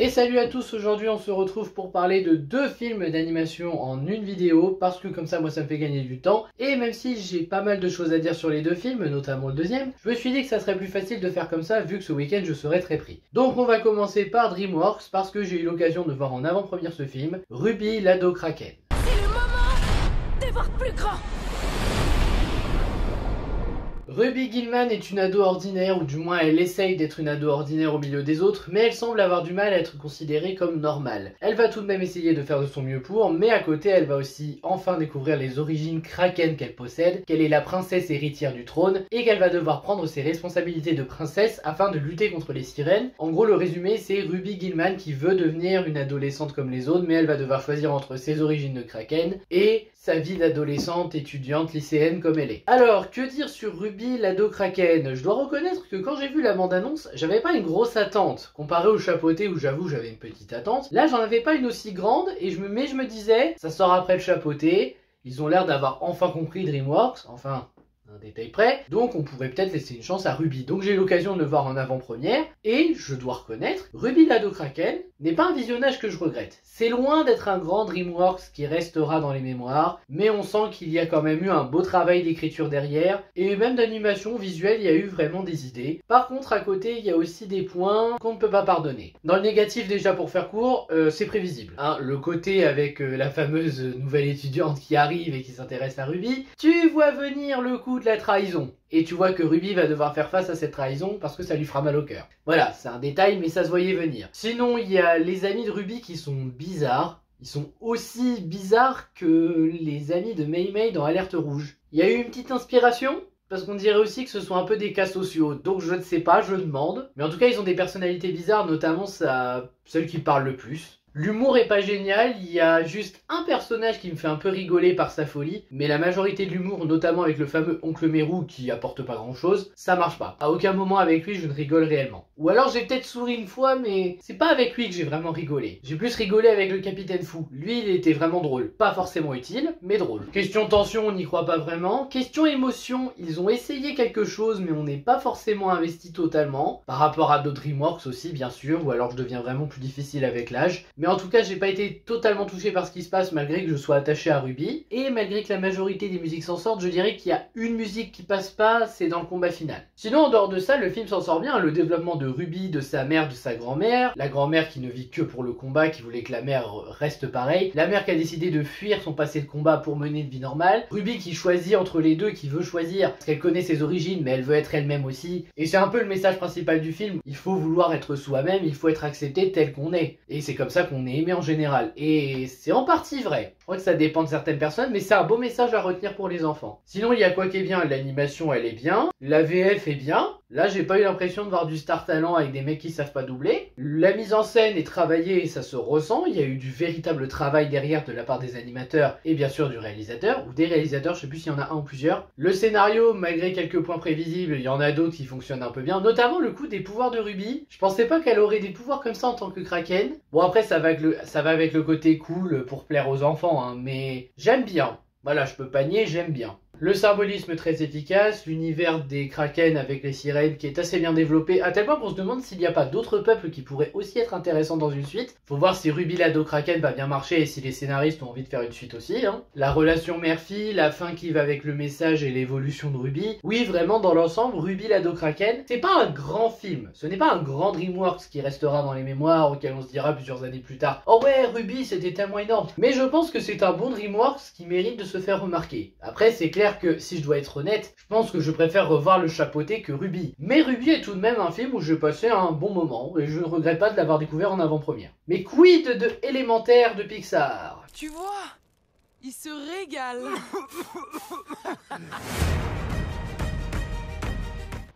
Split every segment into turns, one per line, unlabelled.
Et salut à tous, aujourd'hui on se retrouve pour parler de deux films d'animation en une vidéo, parce que comme ça moi ça me fait gagner du temps, et même si j'ai pas mal de choses à dire sur les deux films, notamment le deuxième, je me suis dit que ça serait plus facile de faire comme ça vu que ce week-end je serais très pris. Donc on va commencer par DreamWorks, parce que j'ai eu l'occasion de voir en avant-première ce film, Ruby l'ado Kraken.
C'est le moment de voir plus grand.
Ruby Gillman est une ado ordinaire, ou du moins elle essaye d'être une ado ordinaire au milieu des autres, mais elle semble avoir du mal à être considérée comme normale. Elle va tout de même essayer de faire de son mieux pour, mais à côté elle va aussi enfin découvrir les origines Kraken qu'elle possède, qu'elle est la princesse héritière du trône, et qu'elle va devoir prendre ses responsabilités de princesse afin de lutter contre les sirènes. En gros le résumé c'est Ruby Gillman qui veut devenir une adolescente comme les autres, mais elle va devoir choisir entre ses origines de Kraken et sa vie d'adolescente, étudiante, lycéenne comme elle est. Alors, que dire sur Ruby l'ado Kraken? Je dois reconnaître que quand j'ai vu la bande-annonce, j'avais pas une grosse attente. Comparé au chapeauté où j'avoue j'avais une petite attente, là j'en avais pas une aussi grande et je me disais, ça sort après le chapeauté, ils ont l'air d'avoir enfin compris DreamWorks, enfin un détail près, donc on pourrait peut-être laisser une chance à Ruby. Donc j'ai eu l'occasion de le voir en avant-première, et je dois reconnaître, Ruby l'ado Kraken n'est pas un visionnage que je regrette. C'est loin d'être un grand DreamWorks qui restera dans les mémoires, mais on sent qu'il y a quand même eu un beau travail d'écriture derrière, et même d'animation visuelle, il y a eu vraiment des idées. Par contre, à côté, il y a aussi des points qu'on ne peut pas pardonner. Dans le négatif, déjà pour faire court, c'est prévisible. Hein, le côté avec la fameuse nouvelle étudiante qui arrive et qui s'intéresse à Ruby, tu vois venir le coup de la trahison. Et tu vois que Ruby va devoir faire face à cette trahison parce que ça lui fera mal au cœur. Voilà, c'est un détail mais ça se voyait venir. Sinon, il y a les amis de Ruby qui sont bizarres. Ils sont aussi bizarres que les amis de Mei Mei dans Alerte Rouge. Il y a eu une petite inspiration parce qu'on dirait aussi que ce sont un peu des cas sociaux. Donc je ne sais pas, je demande. Mais en tout cas, ils ont des personnalités bizarres, notamment celle qui parle le plus. L'humour est pas génial, il y a juste un personnage qui me fait un peu rigoler par sa folie, mais la majorité de l'humour, notamment avec le fameux oncle Mérou qui apporte pas grand chose, ça marche pas. À aucun moment avec lui je ne rigole réellement. Ou alors j'ai peut-être souri une fois, mais c'est pas avec lui que j'ai vraiment rigolé. J'ai plus rigolé avec le Capitaine Fou. Lui il était vraiment drôle. Pas forcément utile, mais drôle. Question tension, on n'y croit pas vraiment. Question émotion, ils ont essayé quelque chose, mais on n'est pas forcément investi totalement. Par rapport à d'autres DreamWorks aussi, bien sûr, ou alors je deviens vraiment plus difficile avec l'âge. Mais en tout cas, j'ai pas été totalement touché par ce qui se passe malgré que je sois attaché à Ruby. Et malgré que la majorité des musiques s'en sortent, je dirais qu'il y a une musique qui passe pas, c'est dans le combat final. Sinon, en dehors de ça, le film s'en sort bien. Le développement de Ruby, de sa mère, de sa grand-mère. La grand-mère qui ne vit que pour le combat, qui voulait que la mère reste pareille. La mère qui a décidé de fuir son passé de combat pour mener une vie normale. Ruby qui choisit entre les deux, qui veut choisir parce qu'elle connaît ses origines, mais elle veut être elle-même aussi. Et c'est un peu le message principal du film. Il faut vouloir être soi-même, il faut être accepté tel qu'on est. Et c'est comme ça qu'on est aimé en général. Et c'est en partie vrai. Je crois que ça dépend de certaines personnes, mais c'est un beau message à retenir pour les enfants. Sinon, il y a quoi qui est bien, l'animation elle est bien, la VF est bien. Là, j'ai pas eu l'impression de voir du star talent avec des mecs qui savent pas doubler. La mise en scène est travaillée et ça se ressent. Il y a eu du véritable travail derrière de la part des animateurs et bien sûr du réalisateur, ou des réalisateurs, je sais plus s'il y en a un ou plusieurs. Le scénario, malgré quelques points prévisibles, il y en a d'autres qui fonctionnent un peu bien, notamment le coup des pouvoirs de Ruby. Je pensais pas qu'elle aurait des pouvoirs comme ça en tant que Kraken. Bon après, ça va avec le côté cool pour plaire aux enfants, hein, mais j'aime bien. Voilà, je peux pas nier, j'aime bien. Le symbolisme très efficace, l'univers des Kraken avec les sirènes qui est assez bien développé, à tel point qu'on se demande s'il n'y a pas d'autres peuples qui pourraient aussi être intéressants dans une suite. Faut voir si Ruby l'ado Kraken va bien marcher et si les scénaristes ont envie de faire une suite aussi. Hein. La relation mère-fille, la fin qui va avec le message et l'évolution de Ruby. Oui, vraiment, dans l'ensemble, Ruby l'ado Kraken, c'est pas un grand film. Ce n'est pas un grand DreamWorks qui restera dans les mémoires, auquel on se dira plusieurs années plus tard. Oh ouais, Ruby, c'était tellement énorme. Mais je pense que c'est un bon DreamWorks qui mérite de se faire remarquer. Après, c'est clair que si je dois être honnête, je pense que je préfère revoir le chapeauté que Ruby. Mais Ruby est tout de même un film où j'ai passé un bon moment et je ne regrette pas de l'avoir découvert en avant-première. Mais quid de Élémentaire de Pixar?
Tu vois, il se régale.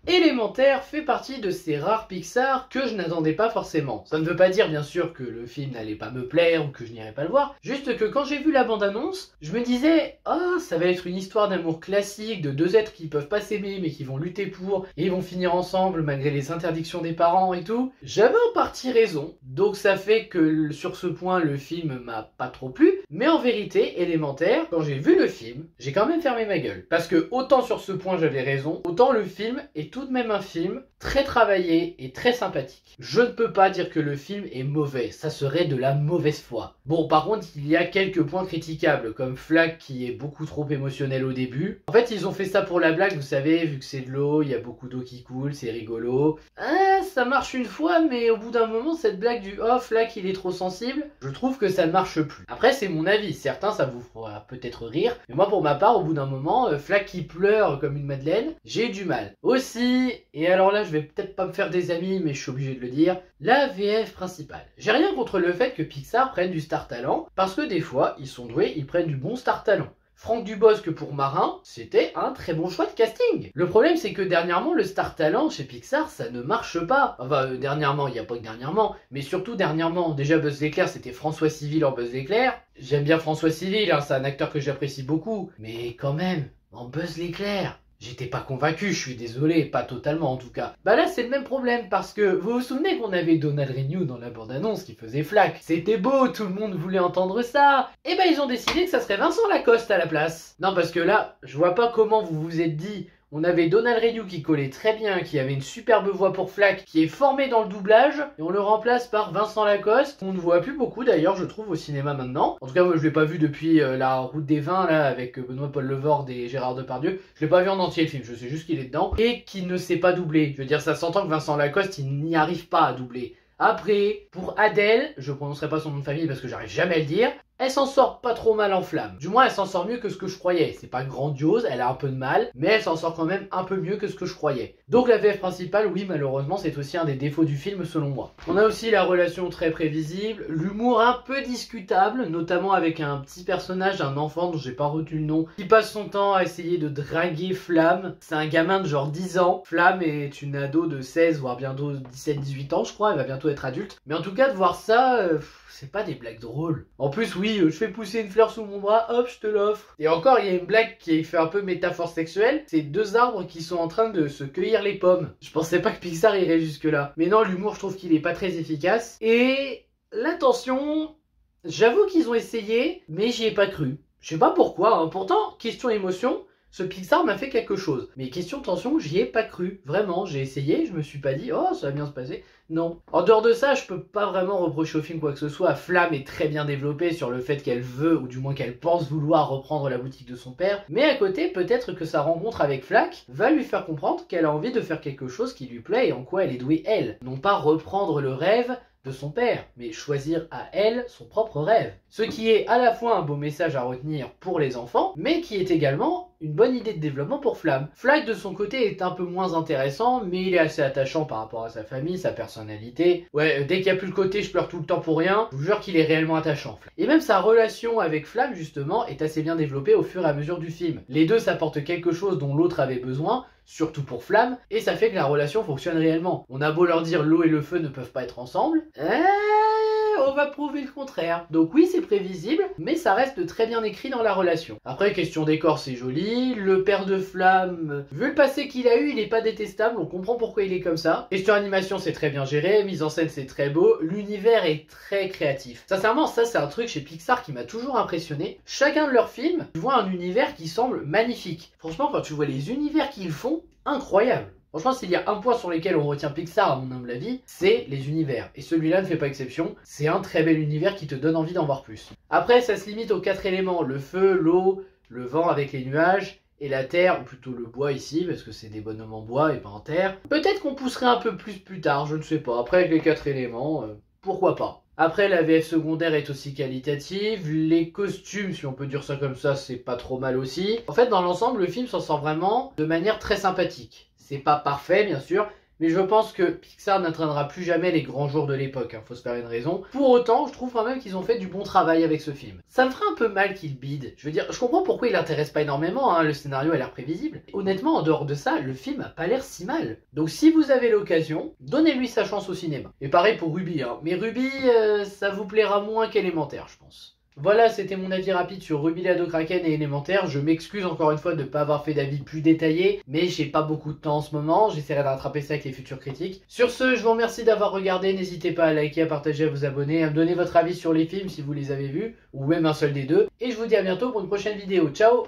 Élémentaire fait partie de ces rares Pixar que je n'attendais pas forcément. Ça ne veut pas dire bien sûr que le film n'allait pas me plaire ou que je n'irais pas le voir, juste que quand j'ai vu la bande-annonce, je me disais « Ah, ça va être une histoire d'amour classique de deux êtres qui peuvent pas s'aimer mais qui vont lutter pour et ils vont finir ensemble malgré les interdictions des parents et tout. » J'avais en partie raison, donc ça fait que sur ce point le film m'a pas trop plu, mais en vérité, Élémentaire, quand j'ai vu le film, j'ai quand même fermé ma gueule. Parce que autant sur ce point j'avais raison, autant le film est tout de même un film très travaillé et très sympathique. Je ne peux pas dire que le film est mauvais, ça serait de la mauvaise foi. Bon, par contre, il y a quelques points critiquables, comme Flack qui est beaucoup trop émotionnel au début. En fait, ils ont fait ça pour la blague, vous savez, vu que c'est de l'eau, il y a beaucoup d'eau qui coule, c'est rigolo. Ah, ça marche une fois, mais au bout d'un moment, cette blague du « oh, Flack, il est trop sensible », je trouve que ça ne marche plus. Après, c'est mon avis, certains, ça vous fera peut-être rire, mais moi, pour ma part, au bout d'un moment, Flack qui pleure comme une madeleine, j'ai eu du mal. Aussi, et alors là, je vais peut-être pas me faire des amis, mais je suis obligé de le dire, la VF principale. J'ai rien contre le fait que Pixar prenne du star talent, parce que des fois, ils sont doués, ils prennent du bon star talent. Franck Dubosc pour Marin, c'était un très bon choix de casting. Le problème, c'est que dernièrement, le star talent chez Pixar, ça ne marche pas. Enfin, dernièrement, il n'y a pas que dernièrement, mais surtout dernièrement. Déjà, Buzz l'éclair, c'était François Civil en Buzz l'éclair. J'aime bien François Civil, hein, c'est un acteur que j'apprécie beaucoup. Mais quand même, en Buzz l'éclair, j'étais pas convaincu, je suis désolé, pas totalement en tout cas. Bah là c'est le même problème parce que vous vous souvenez qu'on avait Donald Renew dans la bande-annonce qui faisait Flack. C'était beau, tout le monde voulait entendre ça. Et bah ils ont décidé que ça serait Vincent Lacoste à la place. Non parce que là, je vois pas comment vous vous êtes dit... On avait Donald Renew qui collait très bien, qui avait une superbe voix pour Flack, qui est formé dans le doublage, et on le remplace par Vincent Lacoste. On ne voit plus beaucoup d'ailleurs, je trouve, au cinéma maintenant. En tout cas, moi je l'ai pas vu depuis La Route des Vins, là, avec Benoît-Paul Levord et Gérard Depardieu. Je l'ai pas vu en entier le film, je sais juste qu'il est dedans, et qu'il ne sait pas doubler. Je veux dire, ça s'entend que Vincent Lacoste, il n'y arrive pas à doubler. Après, pour Adèle, je prononcerai pas son nom de famille parce que j'arrive jamais à le dire, elle s'en sort pas trop mal en Flamme. Du moins, elle s'en sort mieux que ce que je croyais. C'est pas grandiose, elle a un peu de mal, mais elle s'en sort quand même un peu mieux que ce que je croyais. Donc la VF principale, oui, malheureusement, c'est aussi un des défauts du film selon moi. On a aussi la relation très prévisible, l'humour un peu discutable, notamment avec un petit personnage, un enfant dont j'ai pas retenu le nom, qui passe son temps à essayer de draguer Flamme. C'est un gamin de genre 10 ans. Flamme est une ado de 16, voire bientôt 17-18 ans, je crois, elle va bientôt être adulte. Mais en tout cas, de voir ça... c'est pas des blagues drôles. En plus, oui, je fais pousser une fleur sous mon bras, hop, je te l'offre. Et encore, il y a une blague qui fait un peu métaphore sexuelle. C'est deux arbres qui sont en train de se cueillir les pommes. Je pensais pas que Pixar irait jusque là. Mais non, l'humour, je trouve qu'il est pas très efficace. Et l'intention, j'avoue qu'ils ont essayé, mais j'y ai pas cru. Je sais pas pourquoi, hein. Pourtant, question émotion, ce Pixar m'a fait quelque chose. Mais question tension, j'y ai pas cru. Vraiment, j'ai essayé, je me suis pas dit, oh, ça va bien se passer. Non. En dehors de ça, je peux pas vraiment reprocher au film quoi que ce soit. Flamme est très bien développée sur le fait qu'elle veut, ou du moins qu'elle pense vouloir reprendre la boutique de son père. Mais à côté, peut-être que sa rencontre avec Flack va lui faire comprendre qu'elle a envie de faire quelque chose qui lui plaît et en quoi elle est douée elle. Non pas reprendre le rêve de son père, mais choisir à elle son propre rêve. Ce qui est à la fois un beau message à retenir pour les enfants, mais qui est également une bonne idée de développement pour Flamme. Flack de son côté est un peu moins intéressant, mais il est assez attachant par rapport à sa famille, sa personnalité. Ouais, dès qu'il n'y a plus le côté je pleure tout le temps pour rien, je vous jure qu'il est réellement attachant. Et même sa relation avec Flamme justement est assez bien développée au fur et à mesure du film. Les deux s'apportent quelque chose dont l'autre avait besoin, surtout pour Flamme, et ça fait que la relation fonctionne réellement. On a beau leur dire l'eau et le feu ne peuvent pas être ensemble, on va prouver le contraire. Donc oui, c'est prévisible, mais ça reste très bien écrit dans la relation. Après, question décor, c'est joli. Le père de Flamme, vu le passé qu'il a eu, il est pas détestable, on comprend pourquoi il est comme ça. Question animation, c'est très bien géré. Mise en scène, c'est très beau. L'univers est très créatif. Sincèrement, ça, c'est un truc chez Pixar qui m'a toujours impressionné. Chacun de leurs films, tu vois un univers qui semble magnifique. Franchement, quand tu vois les univers qu'ils font, incroyable. Franchement, s'il y a un point sur lequel on retient Pixar, à mon humble avis, c'est les univers. Et celui-là ne fait pas exception. C'est un très bel univers qui te donne envie d'en voir plus. Après, ça se limite aux 4 éléments. Le feu, l'eau, le vent avec les nuages, et la terre, ou plutôt le bois ici, parce que c'est des bonhommes en bois et pas en terre. Peut-être qu'on pousserait un peu plus tard, je ne sais pas. Après, avec les 4 éléments, pourquoi pas. Après, la VF secondaire est aussi qualitative, les costumes, si on peut dire ça comme ça, c'est pas trop mal aussi. En fait, dans l'ensemble, le film s'en sort vraiment de manière très sympathique. C'est pas parfait, bien sûr, mais je pense que Pixar n'atteindra plus jamais les grands jours de l'époque, faut se faire une raison. Pour autant, je trouve quand même qu'ils ont fait du bon travail avec ce film. Ça me ferait un peu mal qu'il bide. Je veux dire, je comprends pourquoi il intéresse pas énormément, hein, le scénario a l'air prévisible. Honnêtement, en dehors de ça, le film a pas l'air si mal. Donc si vous avez l'occasion, donnez-lui sa chance au cinéma. Et pareil pour Ruby, hein. Mais Ruby, ça vous plaira moins qu'Élémentaire, je pense. Voilà, c'était mon avis rapide sur Ruby l'Ado Kraken et Élémentaire. Je m'excuse encore une fois de ne pas avoir fait d'avis plus détaillé, mais j'ai pas beaucoup de temps en ce moment, j'essaierai de rattraper ça avec les futures critiques. Sur ce, je vous remercie d'avoir regardé, n'hésitez pas à liker, à partager, à vous abonner, à me donner votre avis sur les films si vous les avez vus, ou même un seul des deux. Et je vous dis à bientôt pour une prochaine vidéo, ciao!